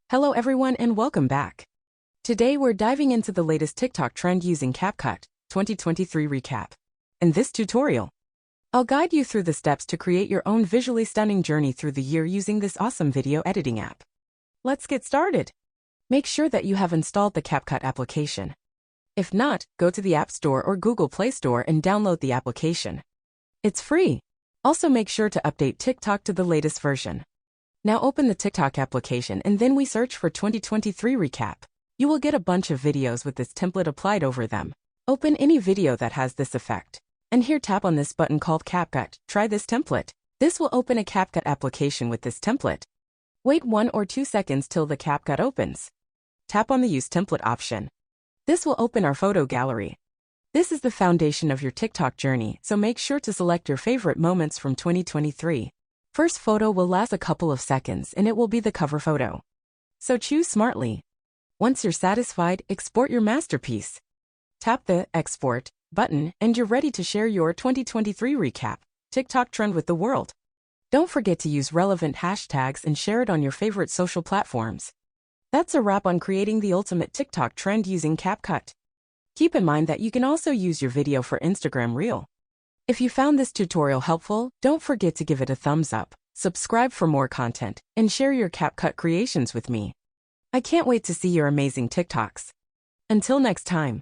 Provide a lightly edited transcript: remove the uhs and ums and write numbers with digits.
Hello everyone and welcome back. Today we're diving into the latest TikTok trend using CapCut 2023 recap. In this tutorial, I'll guide you through the steps to create your own visually stunning journey through the year using this awesome video editing app. Let's get started. Make sure that you have installed the CapCut application. If not, go to the App Store or Google Play Store and download the application. It's free. Also make sure to update TikTok to the latest version. Now open the TikTok application and then we search for 2023 recap. You will get a bunch of videos with this template applied over them. Open any video that has this effect. And here tap on this button called CapCut. Try this template. This will open a CapCut application with this template. Wait 1 or 2 seconds till the CapCut opens. Tap on the Use Template option. This will open our photo gallery. This is the foundation of your TikTok journey, so make sure to select your favorite moments from 2023. First photo will last a couple of seconds and it will be the cover photo. So choose smartly. Once you're satisfied, export your masterpiece. Tap the Export button and you're ready to share your 2023 recap TikTok trend with the world. Don't forget to use relevant hashtags and share it on your favorite social platforms. That's a wrap on creating the ultimate TikTok trend using CapCut. Keep in mind that you can also use your video for Instagram Reel. If you found this tutorial helpful, don't forget to give it a thumbs up, subscribe for more content, and share your CapCut creations with me. I can't wait to see your amazing TikToks. Until next time.